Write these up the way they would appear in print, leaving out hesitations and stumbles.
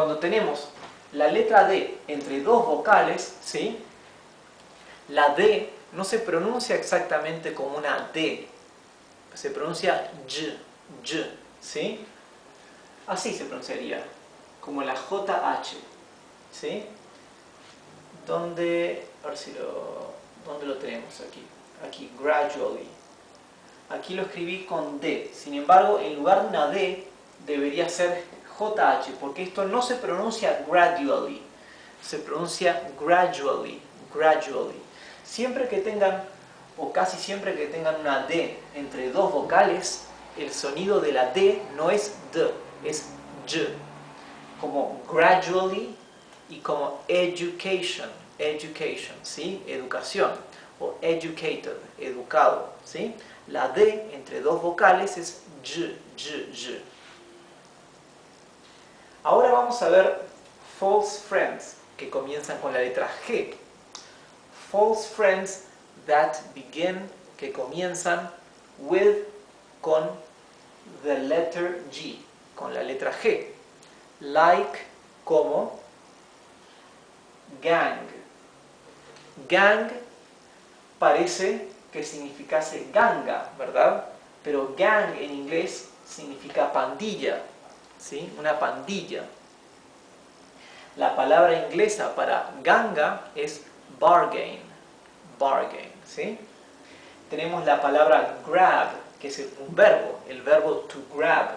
Cuando tenemos la letra D entre dos vocales, ¿sí? La D no se pronuncia exactamente como una D, se pronuncia y, ¿sí? Así se pronunciaría, como la JH, ¿sí? ¿Dónde lo tenemos aquí? Aquí, gradually. Aquí lo escribí con D, sin embargo, en lugar de una D, debería ser JH, porque esto no se pronuncia gradually, se pronuncia gradually, gradually. Siempre que tengan, o casi siempre que tengan una D entre dos vocales, el sonido de la D no es D, es Y, como gradually y como education, education, ¿sí? Educación, o educated, educado, ¿sí? La D entre dos vocales es y. Ahora vamos a ver false friends que comienzan con la letra G. False friends that begin, que comienzan with, con the letter G, con la letra G. Like, como, gang. Gang parece que significase ganga, ¿verdad? Pero gang en inglés significa pandilla, ¿sí? Una pandilla. La palabra inglesa para ganga es bargain, bargain, ¿sí? Tenemos la palabra grab, que es un verbo, el verbo to grab.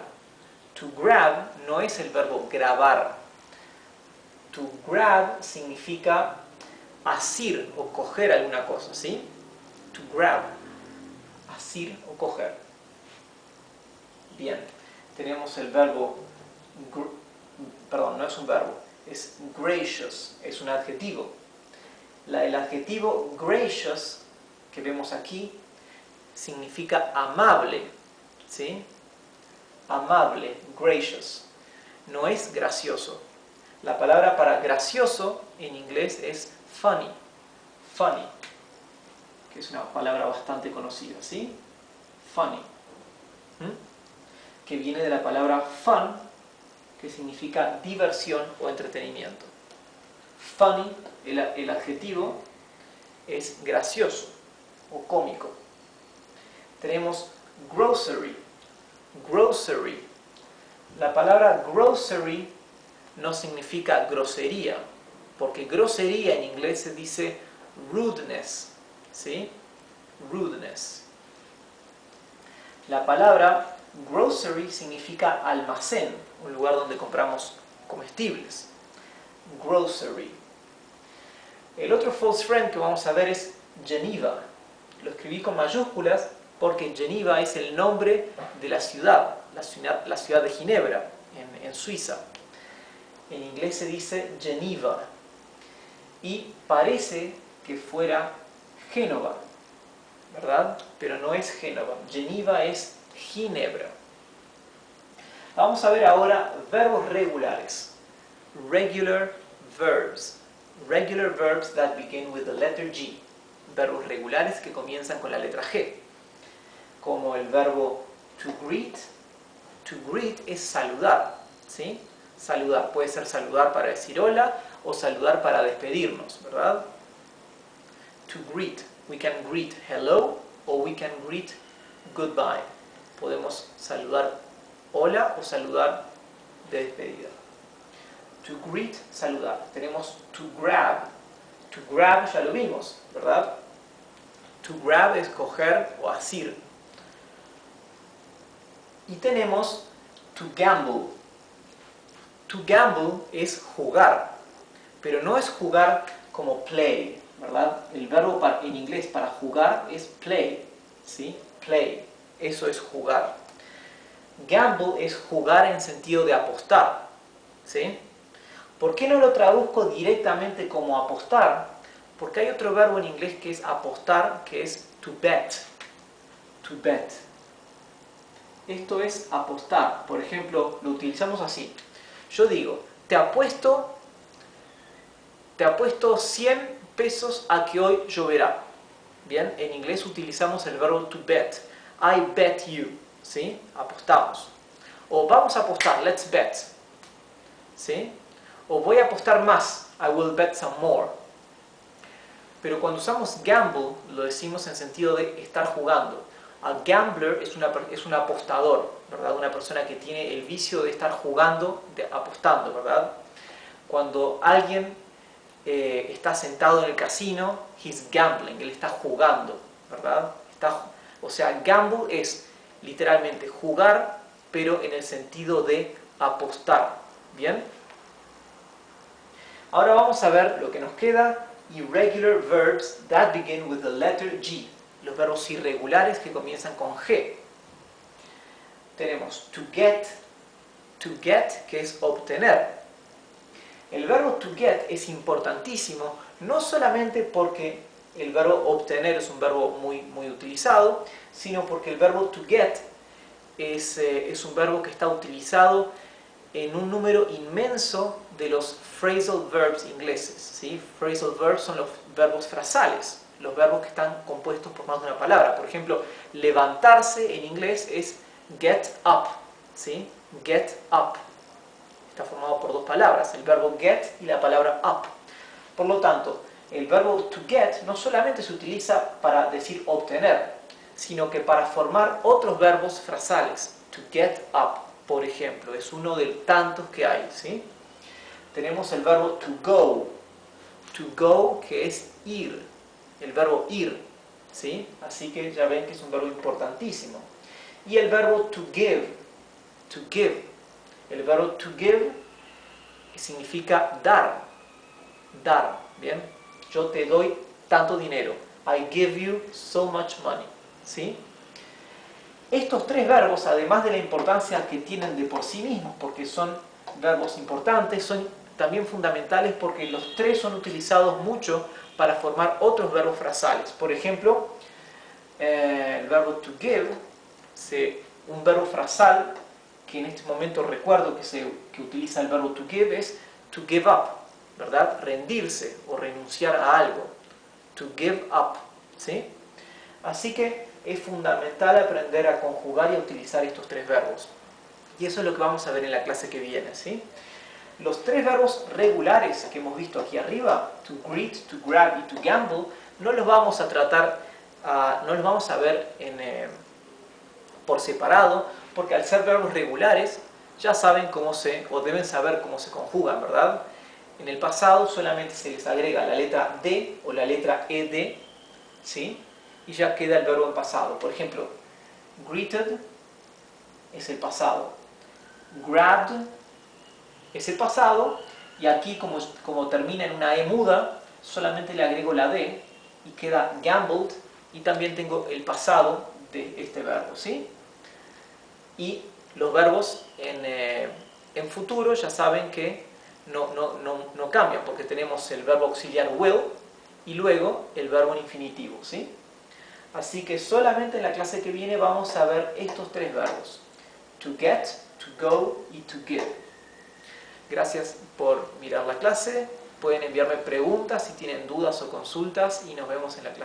To grab no es el verbo grabar. To grab significa asir o coger alguna cosa, ¿sí? To grab, asir o coger. Bien, tenemos el verbo, perdón, no es un verbo, es gracious, es un adjetivo. El adjetivo gracious que vemos aquí significa amable, ¿sí? Amable, gracious, no es gracioso. La palabra para gracioso en inglés es funny, funny, que es una palabra bastante conocida, ¿sí? Funny, que viene de la palabra fun, que significa diversión o entretenimiento. Funny, el adjetivo, es gracioso o cómico. Tenemos grocery, grocery. La palabra grocery no significa grosería, porque grosería en inglés se dice rudeness, ¿sí? Rudeness. La palabra grocery significa almacén, un lugar donde compramos comestibles. Grocery. El otro false friend que vamos a ver es Geneva. Lo escribí con mayúsculas porque Geneva es el nombre de la ciudad de Ginebra, en Suiza. En inglés se dice Geneva y parece que fuera Génova, ¿verdad? Pero no es Génova. Geneva es Ginebra. Vamos a ver ahora verbos regulares. Regular verbs. Regular verbs that begin with the letter G. Verbos regulares que comienzan con la letra G. Como el verbo to greet. To greet es saludar, ¿sí? Saludar. Puede ser saludar para decir hola o saludar para despedirnos, ¿verdad? To greet. We can greet hello o we can greet goodbye. Podemos saludar hola o saludar de despedida. To greet, saludar. Tenemos to grab. To grab ya lo vimos, ¿verdad? To grab es coger o asir. Y tenemos to gamble. To gamble es jugar, pero no es jugar como play, ¿verdad? El verbo en inglés para jugar es play, ¿sí? Play, eso es jugar. Gamble es jugar en sentido de apostar, ¿sí? ¿Por qué no lo traduzco directamente como apostar? Porque hay otro verbo en inglés que es apostar, que es to bet. To bet. Esto es apostar. Por ejemplo, lo utilizamos así. Yo digo, te apuesto 100 pesos a que hoy lloverá. Bien, en inglés utilizamos el verbo to bet. I bet you, ¿sí? Apostamos. O vamos a apostar, let's bet, ¿sí? O voy a apostar más, I will bet some more. Pero cuando usamos gamble, lo decimos en sentido de estar jugando. A gambler es un apostador, ¿verdad? Una persona que tiene el vicio de estar jugando, apostando, ¿verdad? Cuando alguien está sentado en el casino, he's gambling, él está jugando, ¿verdad? O sea, gamble es literalmente jugar, pero en el sentido de apostar, ¿bien? Ahora vamos a ver lo que nos queda, irregular verbs that begin with the letter G, los verbos irregulares que comienzan con G. Tenemos to get, que es obtener. El verbo to get es importantísimo, no solamente porque el verbo obtener es un verbo muy utilizado, sino porque el verbo to get es un verbo que está utilizado en un número inmenso de los phrasal verbs ingleses, ¿sí? Phrasal verbs son los verbos frasales, los verbos que están compuestos por más de una palabra. Por ejemplo, levantarse en inglés es get up, ¿sí? Get up. Está formado por dos palabras, el verbo get y la palabra up. Por lo tanto, el verbo to get no solamente se utiliza para decir obtener, sino que para formar otros verbos frasales. To get up, por ejemplo, es uno de tantos que hay, ¿sí? Tenemos el verbo to go, que es ir, el verbo ir, ¿sí? Así que ya ven que es un verbo importantísimo. Y el verbo to give, el verbo to give significa dar, ¿bien? Yo te doy tanto dinero, I give you so much money, ¿sí? Estos tres verbos, además de la importancia que tienen de por sí mismos, porque son verbos importantes, son también fundamentales porque los tres son utilizados mucho para formar otros verbos frasales. Por ejemplo, el verbo to give, un verbo frasal que en este momento recuerdo que utiliza el verbo to give es to give up, ¿verdad? Rendirse o renunciar a algo. To give up, ¿sí? Así que es fundamental aprender a conjugar y a utilizar estos tres verbos. Y eso es lo que vamos a ver en la clase que viene, ¿sí? Los tres verbos regulares que hemos visto aquí arriba, to greet, to grab y to gamble, no los vamos a tratar, no los vamos a ver por separado, porque al ser verbos regulares ya saben o deben saber cómo se conjugan, ¿verdad? En el pasado solamente se les agrega la letra D o la letra ED, ¿sí? Y ya queda el verbo en pasado. Por ejemplo, greeted es el pasado, grabbed es el pasado, y aquí como termina en una E muda, solamente le agrego la D y queda gambled, y también tengo el pasado de este verbo, ¿sí? Y los verbos en futuro ya saben que no cambian, porque tenemos el verbo auxiliar will y luego el verbo en infinitivo, ¿sí? Así que solamente en la clase que viene vamos a ver estos tres verbos: to get, to go y to give. Gracias por mirar la clase. Pueden enviarme preguntas si tienen dudas o consultas y nos vemos en la clase.